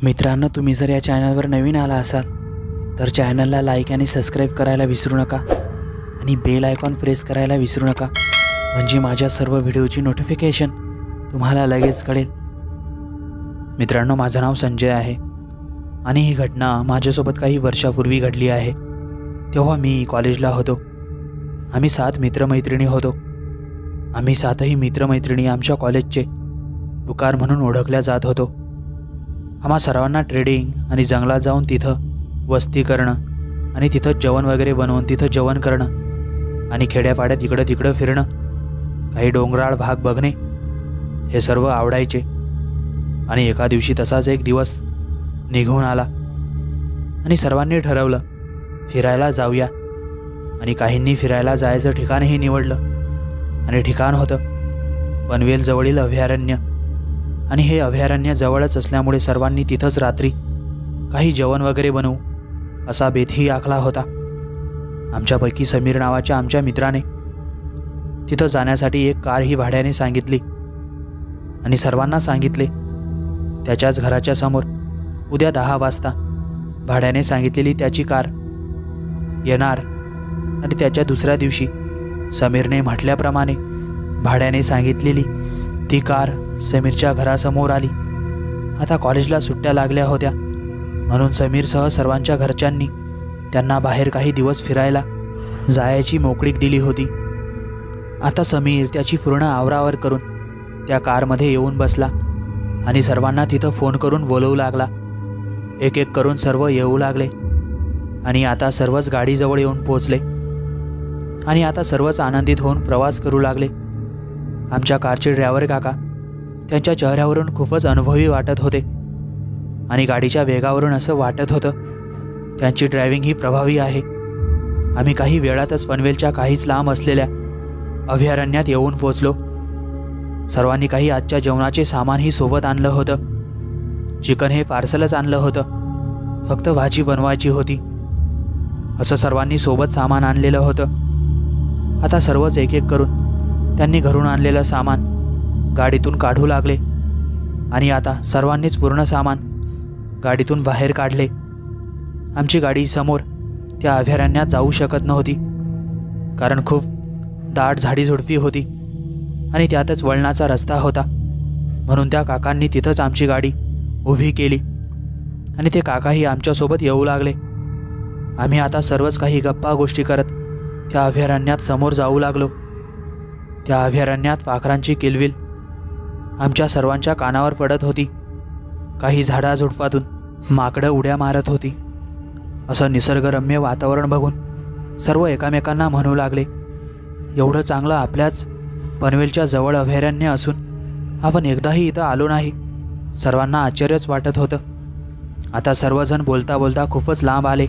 मित्रांनो, तुम्ही जर या चॅनलवर नवीन आला असाल तर चॅनलला लाईक आणि सबस्क्राईब करायला विसरू नका आणि बेल आयकॉन प्रेस करायला विसरू नका, म्हणजे माझ्या सर्व व्हिडिओची नोटिफिकेशन तुम्हाला लगेच कळेल। मित्रांनो, माझं नाव संजय आहे आणि ही घटना माझ्यासोबत काही वर्षापूर्वी घडली आहे। तेव्हा मी कॉलेजला होतो। आम्ही 7 मित्रमैत्रिणी होतो। आम्ही 7ही मित्रमैत्रिणी आमच्या कॉलेजचे तुकार म्हणून ओळखल्या जात होतो। आम्हा सर्वांना ट्रेडिंग आणि जंगलात जाऊन तिथं वस्ती करणं आणि तिथं जेवण वगैरे बनवून तिथं जेवण करणं आणि खेड्यापाड्यात इकडं तिकडं फिरणं, काही डोंगराळ भाग बघणे हे सर्व आवडायचे। आणि एका दिवशी तसाच एक दिवस निघून आला आणि सर्वांनी ठरवलं फिरायला जाऊया आणि काहींनी फिरायला जायचं ठिकाणही निवडलं आणि ठिकाण होतं पनवेल जवळील अभयारण्य। आणि हे अभयारण्य जवळच असल्यामुळे सर्वांनी तिथंच रात्री काही जेवण वगैरे बनवू असा बेतही आखला होता। आमच्यापैकी समीर नावाच्या आमच्या मित्राने तिथं जाण्यासाठी एक कार ही भाड्याने सांगितली आणि सर्वांना सांगितले त्याच्याच घराच्या समोर उद्या 10 वाजता भाड्याने सांगितलेली त्याची कार येणार। आणि त्याच्या दुसऱ्या दिवशी समीरने म्हटल्याप्रमाणे भाड्याने सांगितलेली ती कार समीरच्या घरासमोर आली। आता कॉलेजला सुट्ट्या लागल्या होत्या म्हणून समीरसह सर्वांच्या घरच्यांनी त्यांना बाहेर काही दिवस फिरायला जायची मोकळीक दिली होती। आता समीर त्याची पूर्ण आवरावर करून त्या कारमध्ये येऊन बसला आणि सर्वांना तिथं फोन करून बोलवू लागला। एक एक करून सर्व येऊ लागले आणि आता सर्वच गाडीजवळ येऊन पोहोचले आणि आता सर्वच आनंदित होऊन प्रवास करू लागले। आमच्या कारचे ड्रायव्हर काका त्यांच्या चेहऱ्यावरून खूपच अनुभवी वाटत होते आणि गाडीच्या वेगावरून असं वाटत होतं त्यांची ड्रायव्हिंग ही प्रभावी आहे। आम्ही काही वेळातच पनवेलच्या काहीच लांब असलेल्या अभयारण्यात येऊन पोचलो। सर्वांनी काही आजच्या जेवणाचे सामानही सोबत आणलं होतं। चिकन हे पार्सलच आणलं होतं, फक्त भाजी बनवायची होती असं सर्वांनी सोबत सामान आणलेलं होतं। आता सर्वच एक एक करून त्यांनी घरून आणलेलं सामान गाडीतून काढू लागले आणि आता सर्वांनीच पूर्ण सामान गाडीतून बाहेर काढले। आमची गाडी समोर त्या अभयारण्यात जाऊ शकत नव्हती कारण खूप दाट झाडीझुडपी होती आणि त्यातच वळणाचा रस्ता होता, म्हणून त्या काकांनी तिथंच आमची गाडी उभी केली आणि ते काकाही आमच्यासोबत येऊ लागले। आम्ही आता सर्वच काही गप्पा गोष्टी करत त्या अभयारण्यात समोर जाऊ लागलो। त्या अभयारण्यात पाखरांची किलबिल आमच्या सर्वांच्या कानावर पडत होती। काही झाडाझुडपातून माकडं उड्या मारत होती। असं निसर्गरम्य वातावरण बघून सर्व एकामेकांना म्हणू लागले, एवढं चांगलं आपल्याच पनवेलच्या जवळ अभयारण्य असून आपण एकदाही इथं आलो नाही। सर्वांना आश्चर्यच वाटत होतं। आता सर्वजण बोलता बोलता खूपच लांब आले।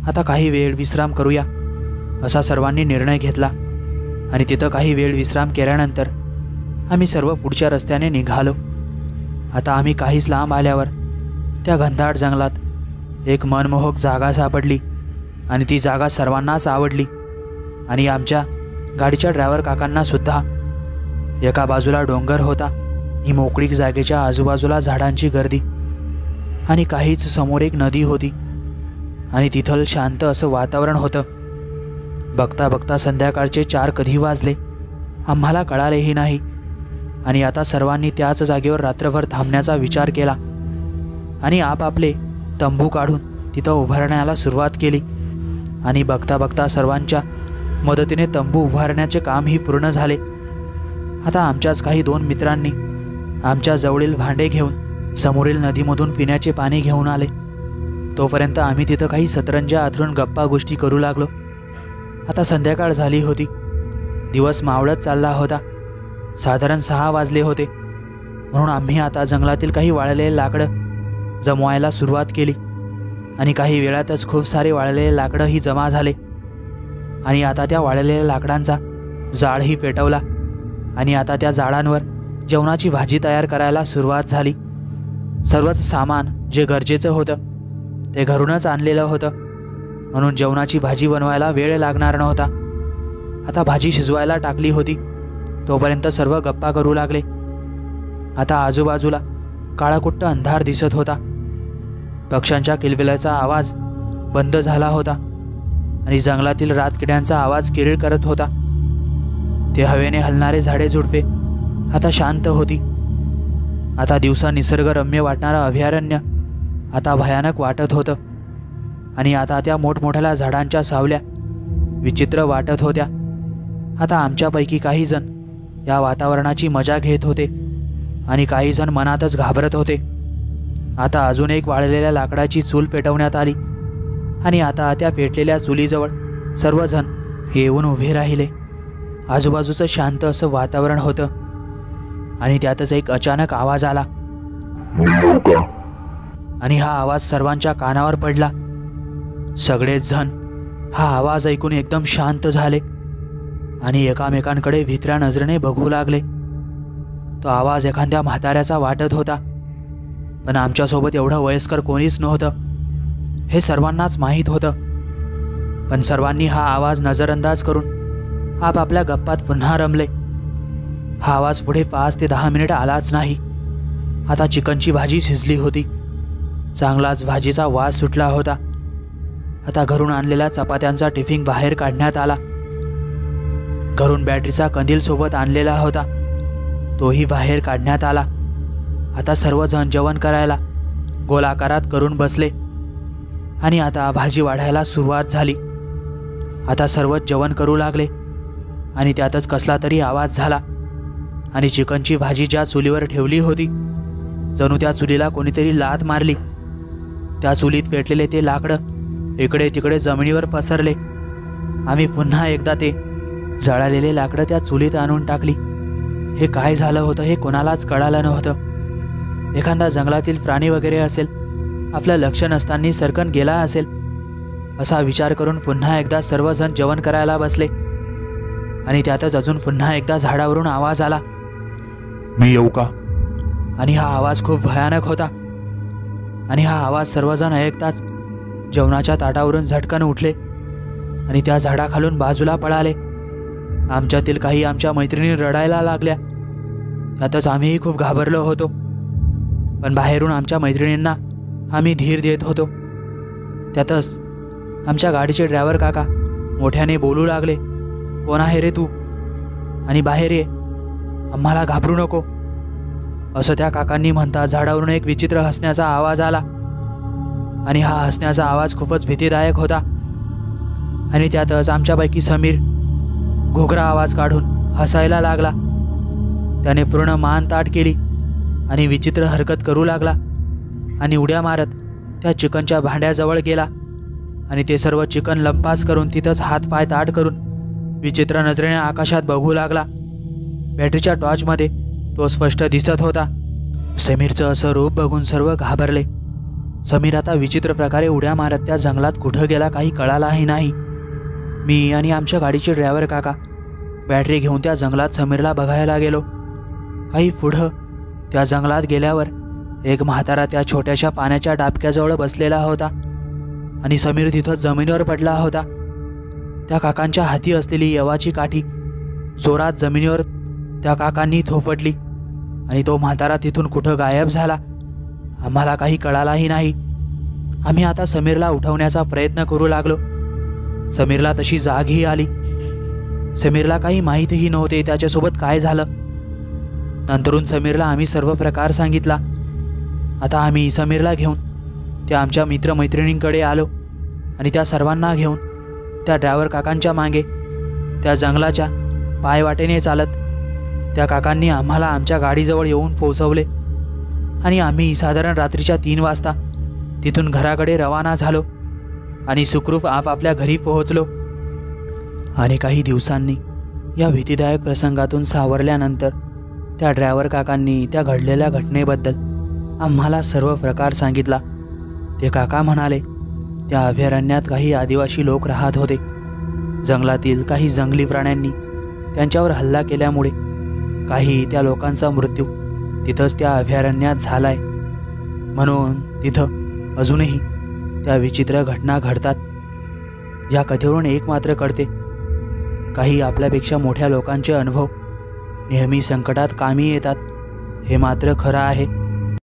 आता काही वेळ विश्राम करूया असा सर्वांनी निर्णय घेतला आणि तिथं काही वेळ विश्राम केल्यानंतर आम्ही सर्व पुढच्या रस्त्याने निघालो। आता आम्ही काहीच लांब आल्यावर त्या घनदाट जंगलात एक मनमोहक जागा सापडली आणि ती जागा सर्वांनाच आवडली आणि आमच्या गाडीच्या ड्रायव्हर काकांना सुद्धा। एका बाजूला डोंगर होता आणि मोकळीक जागेच्या आजूबाजूला झाडांची गर्दी आणि काहीच समोर एक नदी होती आणि तिथलं शांत असं वातावरण होतं। बघता बघता संध्याकाळचे 4 कधी वाजले आम्हाला कळालेही नाही आणि आता सर्वांनी त्याच जागेवर रात्रभर थांबण्याचा विचार केला आणि आपापले तंबू काढून तिथं उभारण्याला सुरुवात केली। आणि बघता बघता सर्वांच्या मदतीने तंबू उभारण्याचे कामही पूर्ण झाले। आता आमच्याच काही 2 मित्रांनी आमच्या जवळील भांडे घेऊन समोरील नदीमधून पिण्याचे पाणी घेऊन आले। तोपर्यंत आम्ही तिथं काही सतरंजा आथरून गप्पा गोष्टी करू लागलो। आता संध्याकाळ झाली होती, दिवस मावळत चालला होता, साधारण 6 वाजले होते, म्हणून आम्ही आता जंगलातील काही वाळलेले लाकडं जमवायला सुरुवात केली आणि काही वेळातच खूप सारे वाळलेले लाकडंही जमा झाले आणि आता त्या वाळलेल्या लाकडांचा जाळही पेटवला आणि आता त्या जाळांवर जेवणाची भाजी तयार करायला सुरुवात झाली। सर्वच सामान जे गरजेचं होतं ते घरूनच आणलेलं होतं, म्हणून जेवणाची भाजी बनवायला वेळ लागणार नव्हता। आता भाजी शिजवायला टाकली होती तोपर्यंत सर्व गप्पा करू लागले। आता आजूबाजूला काळाकुट्ट अंधार दिसत होता पक्ष्यांच्या किलबिलाचा आवाज बंद झाला होता आणि जंगलातील रातकिड्यांचा आवाज किरीळ करत होता. ते हवेने हलणारे झाडे झुडपे आता शांत होती. आता दिवसा निसर्गरम्य वाटणारं अभयारण्य आता भयानक वाटत होतं आणि आता त्या मोठमोठ्या झाडांच्या सावल्या विचित्र वाटत होत्या. आता आमच्यापैकी काही जण या वातावरणाची मजा घेत होते आणि काही जण मनातच घाबरत होते. आता अजून एक वाळलेल्या लाकडाची चूल पेटवण्यात आली आणि आता त्या पेटलेल्या चुलीजवळ सर्वजण येऊन उभे राहिले. आजूबाजूचं शांत असं वातावरण होतं आणि त्यातच एक अचानक आवाज आला आणि हा आवाज सर्वांच्या कानावर पडला. सगळेच जण हा आवाज ऐकून एकदम शांत झाले आणि एकामेकांकडे भित्र्या नजरेने बघू लागले. तो आवाज एखाद्या म्हाताऱ्याचा वाटत होता, पण आमच्यासोबत एवढं वयस्कर कोणीच नव्हतं हे सर्वांनाच माहीत होतं. पण सर्वांनी हा आवाज नजरअंदाज करून आपापल्या गप्पात पुन्हा रमले. हा आवाज पुढे 5 ते 10 मिनिट आलाच नाही. आता चिकनची भाजी शिजली होती. चांगलाच भाजीचा वास सुटला होता. आता घरून आणलेल्या चपात्यांचा टिफिन बाहेर काढण्यात आला. घरून बॅटरीचा कंदील सोबत आणलेला होता, तोही बाहेर काढण्यात आला. आता सर्वजण जेवण करायला गोलाकारात करून बसले आणि आता भाजी वाढायला सुरुवात झाली. आता सर्वच जेवण करू लागले आणि त्यातच कसला तरी आवाज झाला आणि चिकनची भाजी ज्या चुलीवर ठेवली होती जणू त्या चुलीला कोणीतरी लाथ मारली. त्या चुलीत पेटलेले ते लाकडं इकडे तिकडे जमिनीवर पसरले. आम्ही पुन्हा एकदा ते जळालेले लाकडं त्या चुलीत आणून टाकली. हे काय झालं होतं हे कोणालाच कळालं नव्हतं. एखादा जंगलातील प्राणी वगैरे असेल, आपलं लक्ष नसताना सरकन गेला असेल असा विचार करून पुन्हा एकदा सर्वजण जेवण करायला बसले आणि त्यातच अजून पुन्हा एकदा झाडावरून आवाज आला, मी येऊ का? आणि हा आवाज खूप भयानक होता आणि हा आवाज सर्वजण ऐकताच जेवणाच्या ताटावरून झटकन उठले आणि त्या झाडाखालून बाजूला पळाले. आमच्यातील काही आमच्या मैत्रिणी रडायला लागल्या. त्यातच आम्हीही खूप घाबरलो होतो, पण बाहेरून आमच्या मैत्रिणींना आम्ही धीर देत होतो. त्यातच आमच्या गाडीचे ड्रायव्हर काका मोठ्याने बोलू लागले, कोण आहे रे तू? आणि बाहेर ये, आम्हाला घाबरू नको, असं त्या काकांनी म्हणता झाडावरून एक विचित्र हसण्याचा आवाज आला आणि हा हसण्याचा आवाज खूपच भीतीदायक होता. आणि त्यातच आमच्यापैकी समीर घोगरा आवाज काढून हसायला लागला. त्याने पूर्ण मान ताठ केली आणि विचित्र हरकत करू लागला आणि उड्या मारत त्या चिकनच्या भांड्याजवळ गेला आणि ते सर्व चिकन लंपास करून तिथंच हातपाय ताठ करून विचित्र नजरेने आकाशात बघू लागला. बॅटरीच्या टॉर्चमध्ये तो स्पष्ट दिसत होता. समीरचं असं रूप बघून सर्व घाबरले. समीर आता विचित्र प्रकारे उड्या मारत त्या जंगलात कुठं गेला काही कळालाही नाही. मी आणि आमच्या गाडीचे ड्रायव्हर काका बॅटरी घेऊन त्या जंगलात समीरला बघायला गेलो. काही पुढं त्या जंगलात गेल्यावर एक म्हातारा त्या छोट्याशा पाण्याच्या डाबक्याजवळ बसलेला होता आणि समीर तिथं जमिनीवर पडला होता. त्या काकांच्या हाती असलेली यवाची काठी जोरात जमिनीवर त्या काकांनी थोपटली आणि तो म्हातारा तिथून कुठं गायब झाला. आम्हाला काही कळालाही नाही. आम्ही आता समीरला उठवण्याचा प्रयत्न करू लागलो. समीरला तशी जागही आली. समीरला काही माहीतही नव्हते त्याच्यासोबत काय झालं. नंतरून समीरला आम्ही सर्व प्रकार सांगितला. आता आम्ही समीरला घेऊन त्या आमच्या मित्रमैत्रिणींकडे आलो आणि त्या सर्वांना घेऊन त्या ड्रायव्हर काकांच्या मागे त्या जंगलाच्या पायवाटेने चालत त्या काकांनी आम्हाला आमच्या गाडीजवळ येऊन पोहोचवले आणि आम्ही साधारण रात्रीच्या 3 वाजता तिथून घराकडे रवाना झालो आणि सुखरूप आपापल्या घरी पोहोचलो. आणि काही दिवसांनी या भीतीदायक प्रसंगातून सावरल्यानंतर त्या ड्रायव्हर काकांनी त्या घडलेल्या घटनेबद्दल आम्हाला सर्व प्रकार सांगितला. ते काका म्हणाले, त्या अभयारण्यात काही आदिवासी लोक राहत होते. जंगलातील काही जंगली प्राण्यांनी त्यांच्यावर हल्ला केल्यामुळे काही त्या लोकांचा मृत्यू तिथंच त्या अभयारण्यात झालाय. म्हणून तिथं अजूनही त्या विचित्र घटना घडतात. या कथेवरून एक मात्र कळते, काही आपल्यापेक्षा मोठ्या लोकांचे अनुभव नेहमी संकटात कामी येतात हे मात्र खरं आहे.